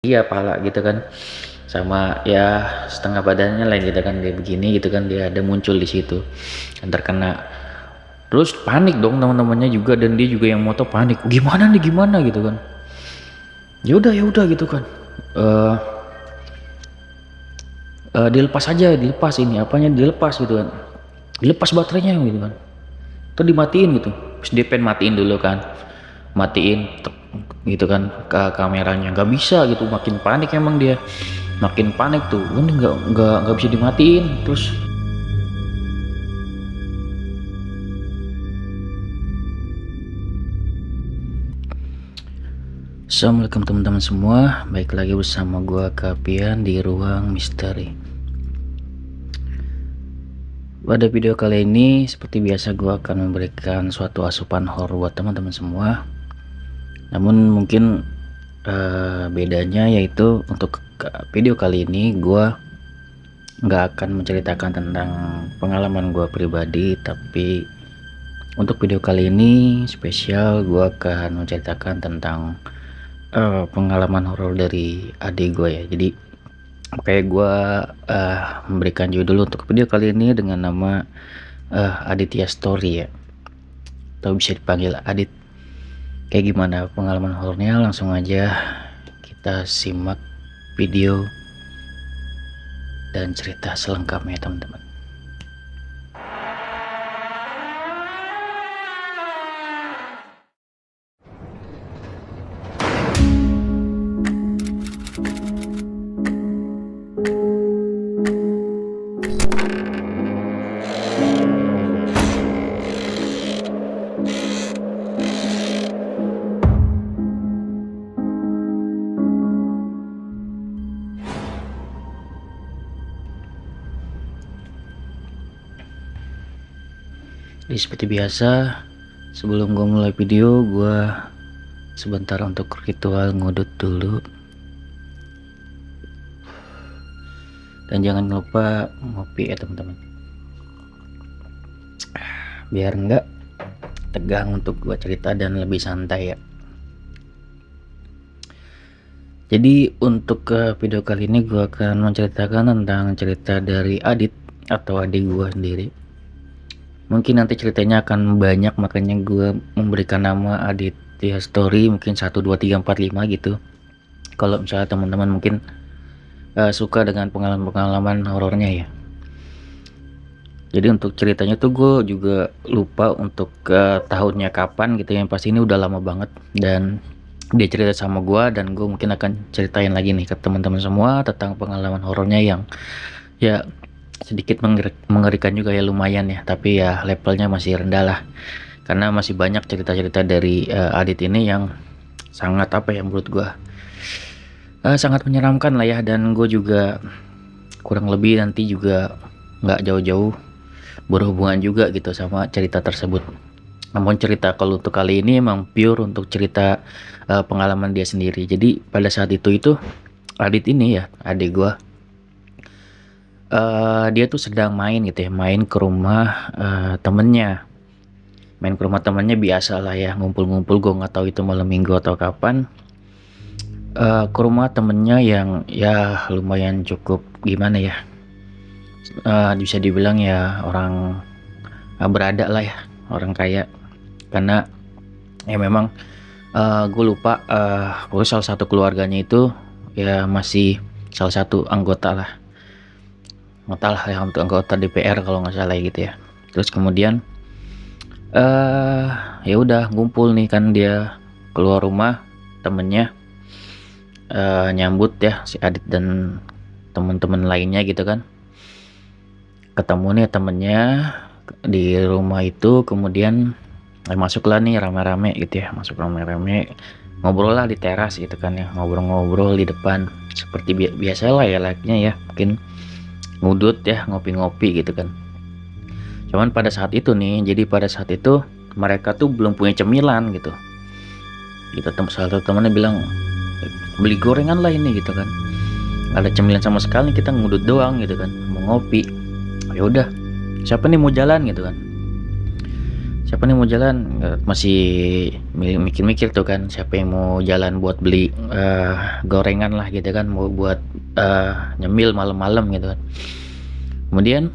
Iya pala gitu kan, sama ya setengah badannya lah gitu kan, dia begini gitu kan, dia ada muncul di situ dan terkena. Terus panik dong teman-temannya juga, dan dia juga yang moto panik, gimana nih gimana gitu kan. Ya udah gitu kan, eh dilepas aja, dilepas ini apanya, dilepas gitu kan, dilepas baterainya gitu kan, terus dimatiin gitu. Terus dia pengen matiin dulu kan, matiin gitu kan ke kameranya, nggak bisa gitu, makin panik emang dia, makin panik tuh, ini nggak bisa dimatiin. Terus assalamualaikum teman-teman semua, baik lagi bersama gua Kapian di Ruang Misteri. Pada video kali ini seperti biasa gua akan memberikan suatu asupan horor buat teman-teman semua. Namun mungkin bedanya yaitu untuk video kali ini gua nggak akan menceritakan tentang pengalaman gua pribadi, tapi untuk video kali ini spesial gua akan menceritakan tentang pengalaman horor dari adik gue ya. Jadi kayak gue memberikan judul untuk video kali ini dengan nama Aditya Story ya, atau bisa dipanggil Adit. Kayak gimana pengalaman horornya, langsung aja kita simak video dan cerita selengkapnya teman-teman. Jadi seperti biasa, sebelum gue mulai video, gue sebentar untuk ritual ngudut dulu. Dan jangan lupa ngopi ya teman-teman, biar enggak tegang untuk gue cerita dan lebih santai ya. Jadi untuk video kali ini gue akan menceritakan tentang cerita dari Adit atau adik gue sendiri. Mungkin nanti ceritanya akan banyak, makanya gue memberikan nama Aditya Story, mungkin 1, 2, 3, 4, 5 gitu. Kalau misalnya teman-teman mungkin suka dengan pengalaman-pengalaman horornya ya. Jadi untuk ceritanya tuh gue juga lupa untuk tahunnya kapan gitu, yang pasti ini udah lama banget, dan dia cerita sama gue, dan gue mungkin akan ceritain lagi nih ke teman-teman semua tentang pengalaman horornya yang ya sedikit mengerikan juga ya, lumayan ya, tapi ya levelnya masih rendah lah, karena masih banyak cerita-cerita dari Adit ini yang sangat apa ya, menurut gue sangat menyeramkan lah ya. Dan gue juga kurang lebih nanti juga nggak jauh-jauh berhubungan juga gitu sama cerita tersebut. Namun cerita kalau untuk kali ini emang pure untuk cerita pengalaman dia sendiri. Jadi pada saat itu Adit ini ya, adik gue, dia tuh sedang main gitu ya, main ke rumah temennya. Main ke rumah temennya biasa lah ya, ngumpul-ngumpul, gue nggak tahu itu malam minggu atau kapan. Ke rumah temennya yang ya lumayan cukup gimana ya, bisa dibilang ya orang berada lah ya, orang kaya. Karena ya memang gue lupa, gue salah satu keluarganya itu ya masih salah satu anggota lah, ya, untuk anggota DPR kalau nggak salah gitu ya. Terus kemudian ya udah ngumpul nih kan, dia keluar rumah temennya, nyambut ya si Adit dan teman-teman lainnya gitu kan. Ketemu nih temennya di rumah itu, kemudian masuklah nih rame-rame gitu ya, masuk rame-rame, ngobrol lah di teras gitu kan ya, ngobrol-ngobrol di depan seperti biasa lah ya, like-nya ya, mungkin ngudut ya, ngopi-ngopi gitu kan. Cuman pada saat itu mereka tuh belum punya cemilan gitu. Salah satu temannya bilang, beli gorengan lah ini gitu kan, nggak ada cemilan sama sekali, kita ngudut doang gitu kan, mau ngopi. Ya udah, siapa nih mau jalan gitu kan. siapa nih mau jalan. Masih mikir-mikir tuh kan, siapa yang mau jalan buat beli gorengan lah gitu kan, mau buat nyemil malam-malam gitu kan. Kemudian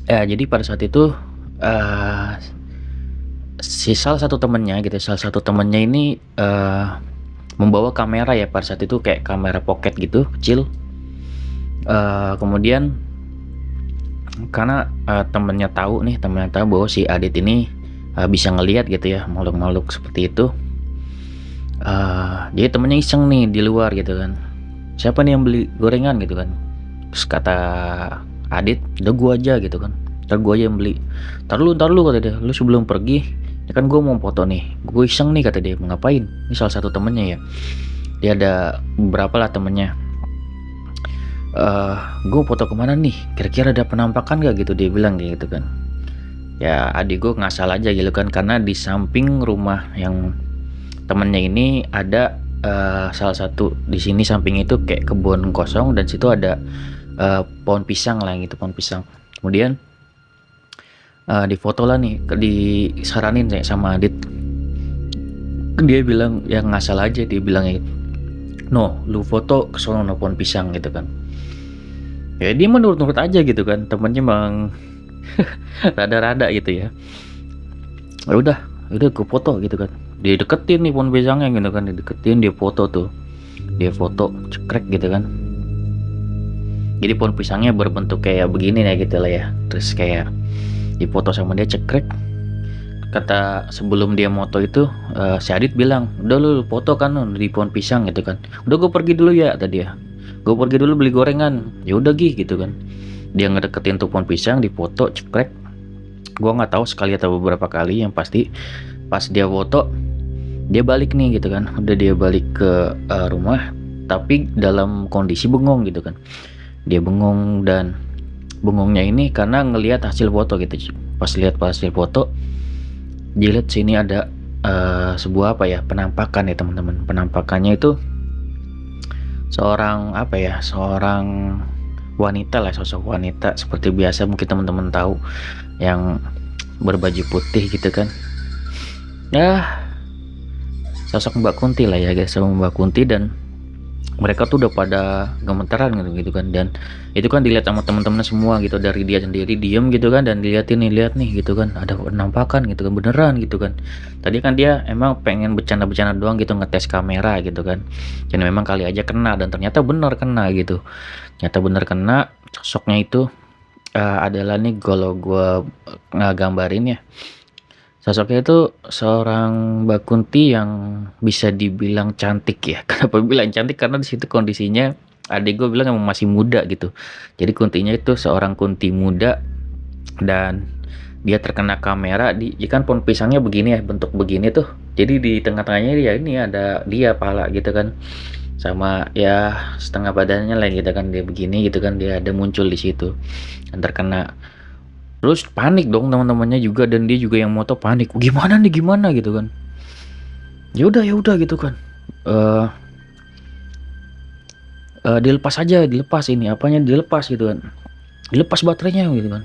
jadi pada saat itu salah satu temennya ini membawa kamera ya pada saat itu, kayak kamera pocket gitu kecil. Kemudian karena temennya tahu bahwa si Adit ini bisa ngelihat gitu ya makhluk-makhluk seperti itu. Jadi temennya iseng nih di luar gitu kan, siapa nih yang beli gorengan gitu kan. Terus kata Adit, udah gua aja gitu kan, ntar gua aja yang beli. Ntar lu kata dia, lu sebelum pergi ya kan gua mau foto nih, gue iseng nih kata dia. Mau ngapain? Ini salah satu temennya ya, dia ada beberapa lah temennya. Gue foto kemana nih, kira-kira ada penampakan gak gitu, dia bilang kayak gitu kan. Ya adik gue ngasal aja gitu kan, karena di samping rumah yang temennya ini ada salah satu di sini samping itu kayak kebun kosong, dan situ ada pohon pisang lah gitu, pohon pisang. Kemudian difoto lah nih, disaranin sama Adit. Dia bilang ya ngasal aja, dia bilang gitu, no lu foto ke sono no pohon pisang gitu kan. Ya dia menurut aja gitu kan, temennya emang rada-rada gitu ya. Udah gue foto gitu kan, dia deketin nih pohon pisangnya gitu kan, dia foto cekrek gitu kan. Jadi pohon pisangnya berbentuk kayak begini ya gitu lah ya. Terus kayak dipoto sama dia cekrek. Kata sebelum dia moto itu si Adit bilang, udah lu foto kan di pohon pisang gitu kan. Udah gue pergi dulu ya tadi ya, gue pergi dulu beli gorengan. Ya udah gitu kan, dia ngedeketin tuh pohon pisang, dipoto cekrek. Gue nggak tahu sekali atau beberapa kali, yang pasti pas dia foto dia balik nih gitu kan. Udah dia balik ke rumah, tapi dalam kondisi bengong gitu kan. Dia bengong, dan bengongnya ini karena ngelihat hasil foto gitu. Pas lihat hasil foto, dia lihat sini ada sebuah penampakan ya teman-teman. Penampakannya itu seorang wanita lah, sosok wanita seperti biasa mungkin teman-teman tahu, yang berbaju putih gitu kan. Ya sosok Mbak Kunti lah ya guys, sama Mbak Kunti. Dan mereka tuh udah pada gemetaran gitu kan. Dan itu kan dilihat sama teman-temannya semua gitu, dari dia sendiri diem gitu kan, dan lihat nih gitu kan, ada penampakan gitu kan, beneran gitu kan. Tadi kan dia emang pengen bercanda-bercanda doang gitu, ngetes kamera gitu kan, dan memang kali aja kena, dan ternyata bener kena gitu. Ternyata bener kena. Sosoknya itu adalah nih, kalau gue gambarin ya, sosoknya itu seorang Mbak Kunti yang bisa dibilang cantik ya. Kenapa bilang cantik? Karena di situ kondisinya adik gue bilang emang masih muda gitu. Jadi Kuntinya itu seorang Kunti muda, dan dia terkena kamera ya kan, pohon pisangnya begini ya, bentuk begini tuh. Jadi di tengah-tengahnya dia ini ada dia pala gitu kan, sama ya setengah badannya lah gitu kan, dia begini gitu kan, dia ada muncul di situ dan terkena. Terus panik dong teman-temannya juga, dan dia juga yang moto panik, gimana gitu kan. Ya udah gitu kan, dilepas gitu kan, dilepas baterainya gitu kan,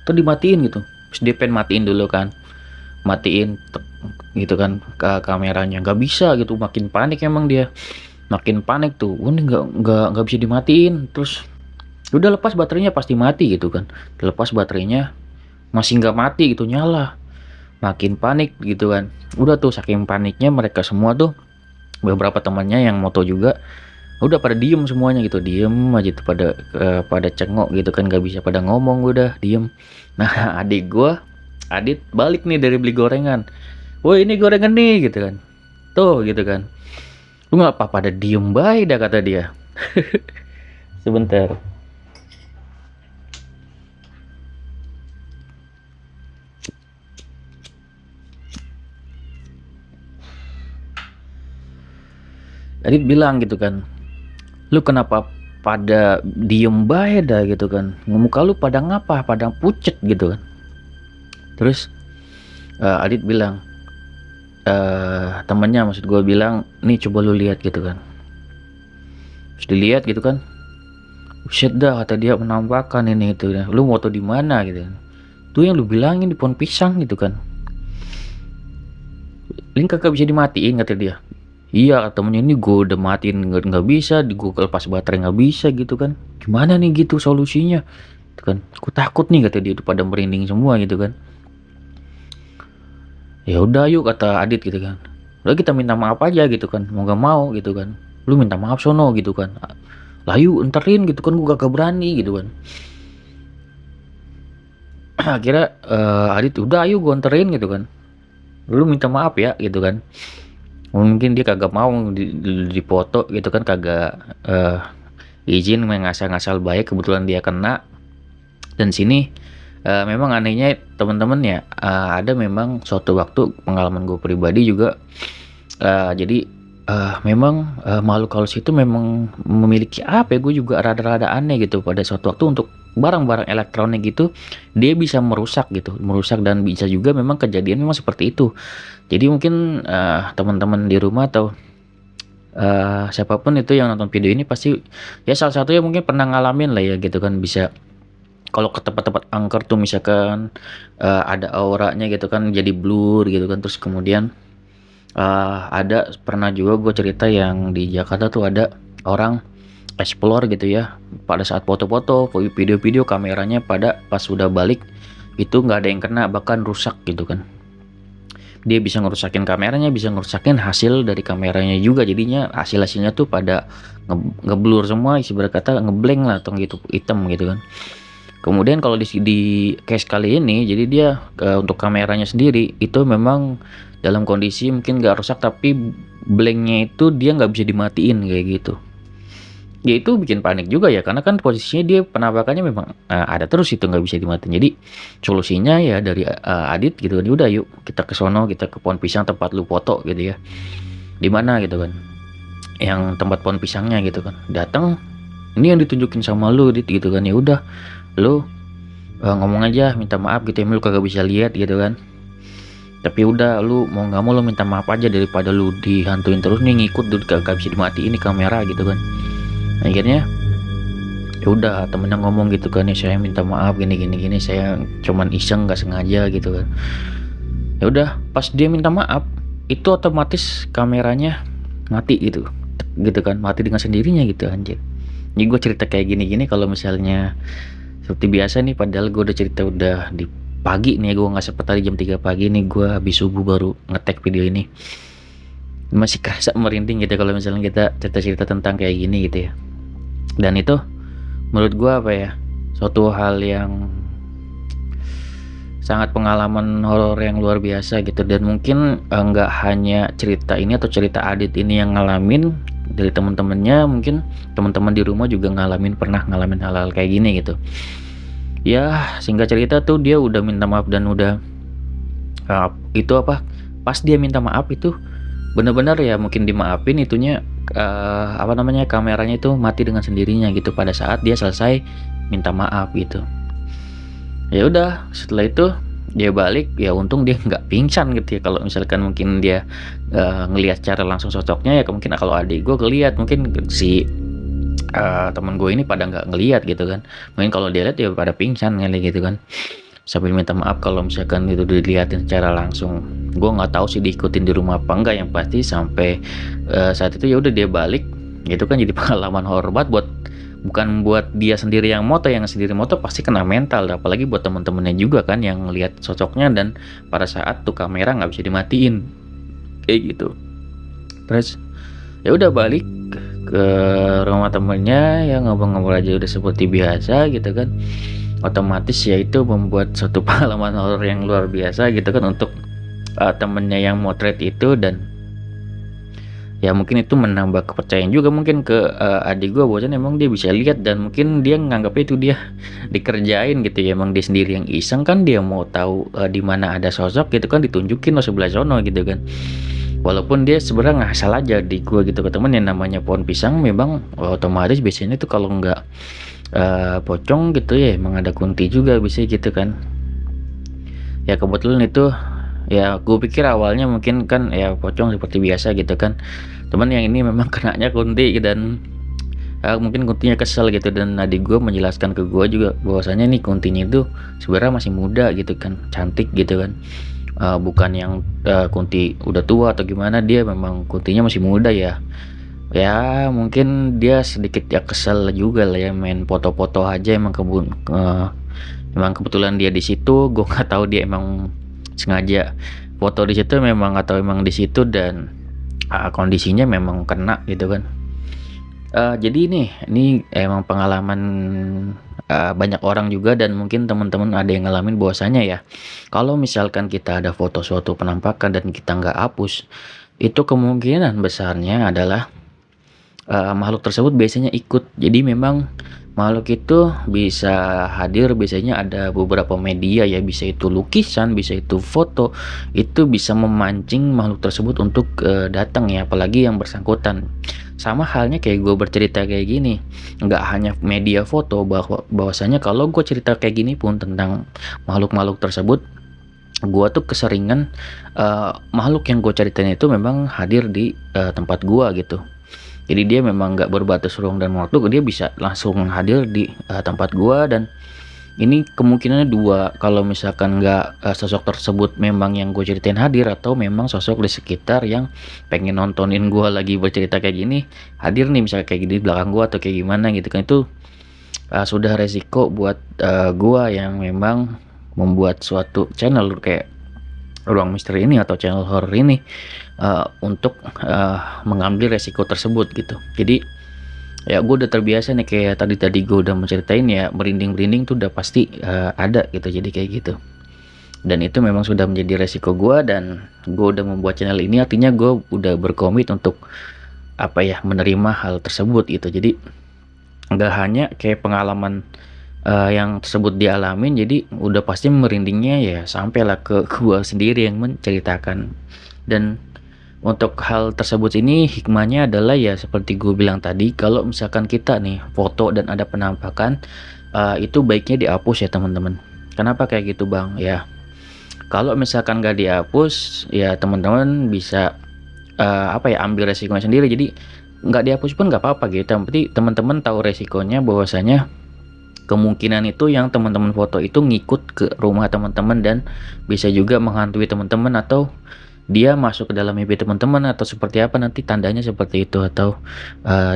terus dimatiin gitu. Terus dia pengen matiin dulu kan, gitu kan ke kameranya, nggak bisa gitu. Makin panik emang dia, makin panik tuh. Ini nggak bisa dimatiin. Terus udah lepas baterainya pasti mati gitu kan, dilepas baterainya masih nggak mati gitu, nyala. Makin panik gitu kan. Udah tuh saking paniknya mereka semua tuh, beberapa temannya yang moto juga udah pada diem semuanya gitu, diem aja tuh, pada cengok gitu kan, nggak bisa pada ngomong, udah diem. Nah Adit balik nih dari beli gorengan, woi ini gorengan nih gitu kan, tuh gitu kan, lu nggak apa-apa pada diem baik dah kata dia. Sebentar. Adit bilang gitu kan, lu kenapa pada diem baik dah gitu kan, muka lu pada ngapa, pada pucet gitu kan. Terus Adit bilang, temennya maksud gue bilang, nih coba lu lihat gitu kan. Terus dilihat gitu kan, buset dah kata dia, penampakan ini itu. Lu moto di mana gitu kan, tuh yang lu bilangin di pohon pisang gitu kan. "Ini kagak bisa dimatiin," kata dia. Iya, temennya, "Ini gue udah matiin nggak bisa, di gue lepas baterai nggak bisa," gitu kan. "Gimana nih gitu solusinya?" Gitu kan. "Aku takut nih," kata dia, udah pada merinding semua gitu kan. "Ya udah yuk," kata Adit gitu kan. "Udah kita minta maaf aja gitu kan, mau nggak mau gitu kan. Lu minta maaf sono gitu kan. Lah yuk enterin gitu kan, gue gak berani gitu kan." Akhirnya Adit, "Udah ayo gue enterin," gitu kan. "Lu minta maaf ya," gitu kan. Mungkin dia kagak mau dipoto gitu kan, kagak izin main ngasal-ngasal baik, kebetulan dia kena. Dan sini memang anehnya teman-teman ya, ada memang suatu waktu pengalaman gue pribadi juga, jadi memang makhluk halus itu memang memiliki apa ya, gue juga rada-rada aneh gitu pada suatu waktu untuk barang-barang elektronik gitu, dia bisa merusak gitu, merusak dan bisa juga memang kejadian memang seperti itu. Jadi mungkin teman-teman di rumah atau siapapun itu yang nonton video ini pasti ya salah satunya mungkin pernah ngalamin lah ya gitu kan, bisa kalau ke tempat-tempat angker tuh misalkan ada auranya gitu kan, jadi blur gitu kan. Terus kemudian ada pernah juga gue cerita yang di Jakarta tuh ada orang explore gitu ya, pada saat foto-foto, video-video kameranya pada pas sudah balik itu nggak ada yang kena, bahkan rusak gitu kan. Dia bisa ngerusakin kameranya, bisa ngerusakin hasil dari kameranya juga, jadinya hasil-hasilnya tuh pada ngeblur semua, ibarat kata ngeblank lah atau gitu, hitam gitu kan. Kemudian kalau di case kali ini, jadi dia untuk kameranya sendiri itu memang dalam kondisi mungkin nggak rusak, tapi blanknya itu dia nggak bisa dimatiin kayak gitu. Ya itu bikin panik juga ya, karena kan posisinya dia penampakannya memang ada terus itu nggak bisa dimatiin. Jadi solusinya ya dari Adit gitu kan, udah yuk kita ke sono, kita ke pohon pisang tempat lu foto gitu ya, di mana gitu kan, yang tempat pohon pisangnya gitu kan. Datang, ini yang ditunjukin sama lu Dit gitu kan. Ya udah lu ngomong aja minta maaf gitu ya, lu kagak bisa lihat gitu kan, tapi udah lu mau nggak mau lu minta maaf aja, daripada lu dihantuin terus nih, ngikut tuh kagak bisa dimatiin ini kamera gitu kan. Akhirnya ya udah temennya ngomong gitu kan, ya saya minta maaf gini gini gini, saya cuman iseng nggak sengaja gitu kan. Ya udah pas dia minta maaf itu otomatis kameranya mati gitu kan, mati dengan sendirinya gitu anjir. Ini gue cerita kayak gini-gini kalau misalnya seperti biasa nih, padahal gue udah cerita udah di pagi nih, gue nggak sempet tadi jam 3 pagi nih, gue habis subuh baru ngetek video ini. Masih kerasa merinding gitu kalau misalnya kita cerita-cerita tentang kayak gini gitu ya. Dan itu menurut gue apa ya, suatu hal yang sangat pengalaman horor yang luar biasa gitu. Dan mungkin nggak hanya cerita ini atau cerita Adit ini yang ngalamin, dari teman-temannya mungkin teman-teman di rumah juga pernah ngalamin hal-hal kayak gini gitu ya. Singkat cerita tuh dia udah minta maaf dan udah itu apa, pas dia minta maaf itu benar-benar ya mungkin dimaafin itunya, apa namanya, kameranya itu mati dengan sendirinya gitu pada saat dia selesai minta maaf gitu. Ya udah setelah itu dia balik, ya untung dia nggak pingsan gitu ya. Kalau misalkan mungkin dia ngelihat secara langsung sosoknya, ya mungkin kalau adik gue ngelihat, mungkin si temen gue ini pada nggak ngelihat gitu kan. Mungkin kalau dia lihat ya pada pingsan kali gitu kan, sambil minta maaf kalau misalkan itu dilihatin secara langsung. Gue nggak tahu sih diikutin di rumah apa enggak, yang pasti sampai saat itu ya udah dia balik gitu kan. Jadi pengalaman horor banget bukan buat dia sendiri yang moto, pasti kena mental, apalagi buat temen-temennya juga kan yang lihat sosoknya. Dan pada saat tuh kamera nggak bisa dimatiin kayak gitu. Terus ya udah balik ke rumah temennya, ya ngobrol-ngobrol aja udah seperti biasa gitu kan. Otomatis ya itu membuat suatu pengalaman horor yang luar biasa gitu kan untuk temennya yang motret itu. Dan ya mungkin itu menambah kepercayaan juga mungkin ke adik gue, bahwa emang dia bisa lihat, dan mungkin dia nganggapnya itu dia dikerjain gitu ya. Emang dia sendiri yang iseng kan, dia mau tahu di mana ada sosok gitu kan, ditunjukin lo sebelah sono gitu kan. Walaupun dia sebenarnya ngasal aja di gue gitu ke temen, yang namanya pohon pisang memang otomatis biasanya tuh kalau nggak pocong gitu ya emang ada kunti juga bisa gitu kan. Ya kebetulan itu ya gue pikir awalnya mungkin kan ya pocong seperti biasa gitu kan, teman yang ini memang kenanya kunti. Dan mungkin kuntinya kesel gitu, dan adik gue menjelaskan ke gue juga bahwasanya nih kuntinya itu sebenarnya masih muda gitu kan, cantik gitu kan, bukan yang Kunti udah tua atau gimana, dia memang Kuntinya masih muda ya. Ya mungkin dia sedikit ya kesel juga lah ya, main foto-foto aja, emang kebetulan dia di situ. Gue nggak tahu dia emang sengaja foto di situ memang, atau emang di situ dan kondisinya memang kena gitu kan. Jadi ini emang pengalaman banyak orang juga, dan mungkin teman-teman ada yang ngalamin bahwasanya ya, kalau misalkan kita ada foto suatu penampakan dan kita nggak hapus, itu kemungkinan besarnya adalah makhluk tersebut biasanya ikut. Jadi memang makhluk itu bisa hadir, biasanya ada beberapa media ya, bisa itu lukisan, bisa itu foto, itu bisa memancing makhluk tersebut untuk datang ya, apalagi yang bersangkutan. Sama halnya kayak gue bercerita kayak gini, nggak hanya media foto, bahwasanya kalau gue cerita kayak gini pun tentang makhluk-makhluk tersebut, gue tuh keseringan makhluk yang gue ceritain itu memang hadir di tempat gue gitu. Jadi dia memang nggak berbatas ruang dan waktu, dia bisa langsung hadir di tempat gua. Dan ini kemungkinannya dua, kalau misalkan nggak sosok tersebut memang yang gue ceritain hadir, atau memang sosok di sekitar yang pengen nontonin gua lagi bercerita kayak gini hadir nih, misalnya kayak gini di belakang gua atau kayak gimana gitu kan. Itu sudah resiko buat gua yang memang membuat suatu channel kayak Ruang Misteri ini atau channel horror ini, untuk mengambil resiko tersebut gitu. Jadi ya gue udah terbiasa nih, kayak tadi gue udah menceritain ya, merinding-merinding tuh udah pasti ada gitu. Jadi kayak gitu, dan itu memang sudah menjadi resiko gue, dan gue udah membuat channel ini, artinya gue udah berkomit untuk apa ya, menerima hal tersebut gitu. Jadi nggak hanya kayak pengalaman yang tersebut dialamin, jadi udah pasti merindingnya ya sampailah ke gua sendiri yang menceritakan. Dan untuk hal tersebut ini hikmahnya adalah ya seperti gue bilang tadi, kalau misalkan kita nih foto dan ada penampakan, itu baiknya dihapus ya teman-teman. Kenapa kayak gitu bang? Ya kalau misalkan gak dihapus ya teman-teman bisa apa ya, ambil resikonya sendiri. Jadi nggak dihapus pun nggak apa-apa gitu, yang penting teman-teman tahu resikonya, bahwasanya kemungkinan itu yang teman-teman foto itu ngikut ke rumah teman-teman, dan bisa juga menghantui teman-teman, atau dia masuk ke dalam mimpi teman-teman, atau seperti apa nanti tandanya seperti itu. Atau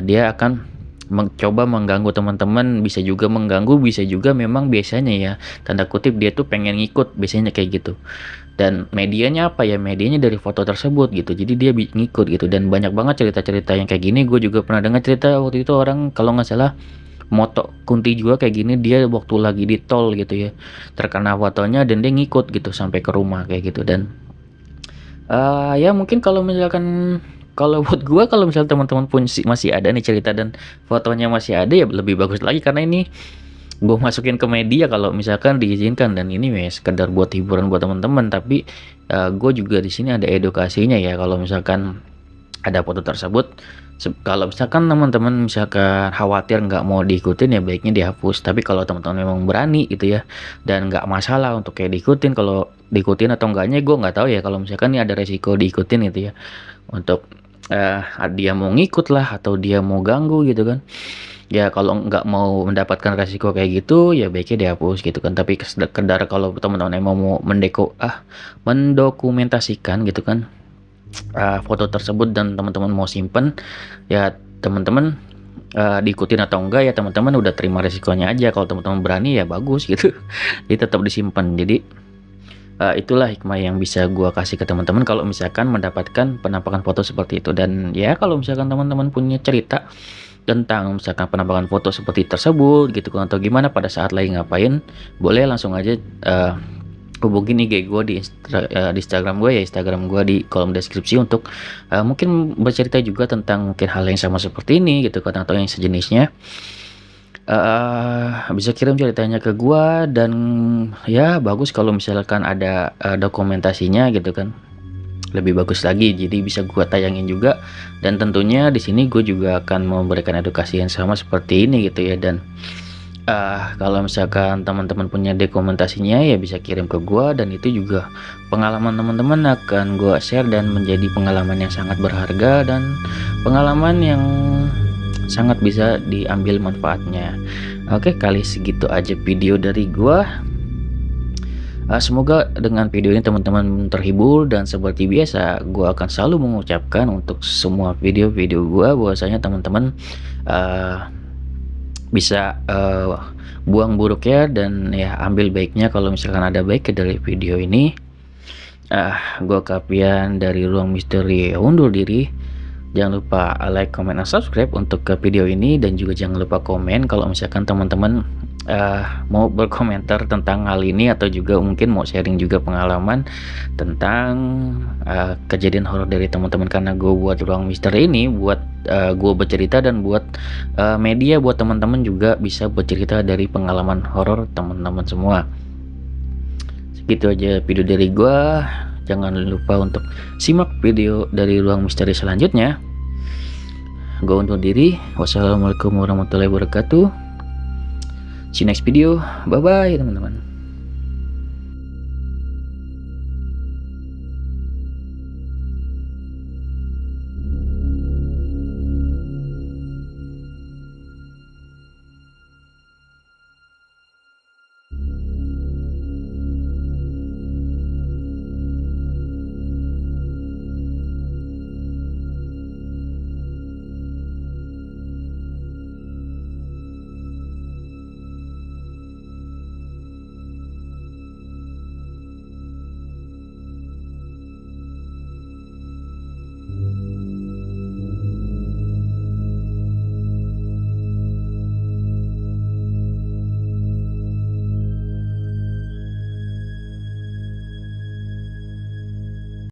dia akan mencoba mengganggu teman-teman, bisa juga mengganggu, bisa juga memang biasanya ya tanda kutip dia tuh pengen ngikut, biasanya kayak gitu. Dan medianya apa ya, medianya dari foto tersebut gitu, jadi dia ngikut gitu. Dan banyak banget cerita-cerita yang kayak gini. Gue juga pernah dengar cerita waktu itu, orang kalau nggak salah moto Kunti juga kayak gini, dia waktu lagi di tol gitu ya, terkena fotonya dan dia ngikut gitu sampai ke rumah kayak gitu. Dan ya mungkin kalau misalkan, kalau buat gua, kalau misalnya teman-teman pun masih ada nih cerita dan fotonya masih ada, ya lebih bagus lagi, karena ini gue masukin ke media kalau misalkan diizinkan. Dan ini ya sekedar buat hiburan buat teman-teman, tapi gue juga di sini ada edukasinya ya. Kalau misalkan ada foto tersebut, kalau misalkan teman-teman misalkan khawatir nggak mau diikutin, ya baiknya dihapus. Tapi kalau teman-teman memang berani gitu ya, dan nggak masalah untuk kayak diikutin, kalau diikutin atau enggaknya gue nggak tahu ya. Kalau misalkan ini ada resiko diikutin gitu ya, untuk dia mau ngikut lah atau dia mau ganggu gitu kan, ya kalau nggak mau mendapatkan resiko kayak gitu, ya baiknya dihapus gitu kan. Tapi sekedar kalau teman-teman emang mau mendokumentasikan gitu kan foto tersebut, dan teman-teman mau simpen, ya teman-teman diikutin atau enggak ya teman-teman udah terima resikonya aja. Kalau teman-teman berani ya bagus gitu. Jadi tetap disimpan. Jadi itulah hikmah yang bisa gua kasih ke teman-teman kalau misalkan mendapatkan penampakan foto seperti itu. Dan ya kalau misalkan teman-teman punya cerita tentang misalkan penampakan foto seperti tersebut gitu kan, atau gimana pada saat lagi ngapain, boleh langsung aja hubungin IG gue di Instagram gue ya, Instagram gue di kolom deskripsi, untuk mungkin bercerita juga tentang mungkin hal yang sama seperti ini gitu kan, atau yang sejenisnya. Bisa kirim ceritanya ke gue, dan ya bagus kalau misalkan ada dokumentasinya gitu kan, lebih bagus lagi, jadi bisa gue tayangin juga. Dan tentunya di sini gue juga akan memberikan edukasi yang sama seperti ini gitu ya. Dan kalau misalkan teman-teman punya dokumentasinya ya bisa kirim ke gua, dan itu juga pengalaman teman-teman akan gua share, dan menjadi pengalaman yang sangat berharga, dan pengalaman yang sangat bisa diambil manfaatnya. Oke, kali segitu aja video dari gua. Semoga dengan video ini teman-teman terhibur, dan seperti biasa gue akan selalu mengucapkan untuk semua video-video gue bahwasanya teman-teman bisa buang buruknya dan ya ambil baiknya kalau misalkan ada baik dari video ini. Gue Kapian dari Ruang Misteri undur diri. Jangan lupa like, comment, dan subscribe untuk ke video ini, dan juga jangan lupa komen kalau misalkan teman-teman mau berkomentar tentang hal ini, atau juga mungkin mau sharing juga pengalaman tentang kejadian horor dari teman-teman, karena gue buat Ruang Misteri ini buat gue bercerita, dan buat media buat teman-teman juga bisa bercerita dari pengalaman horor teman-teman semua. Segitu aja video dari gue. Jangan lupa untuk simak video dari Ruang Misteri selanjutnya. Gue undur diri. Wassalamualaikum warahmatullahi wabarakatuh. See you next video. Bye bye teman-teman.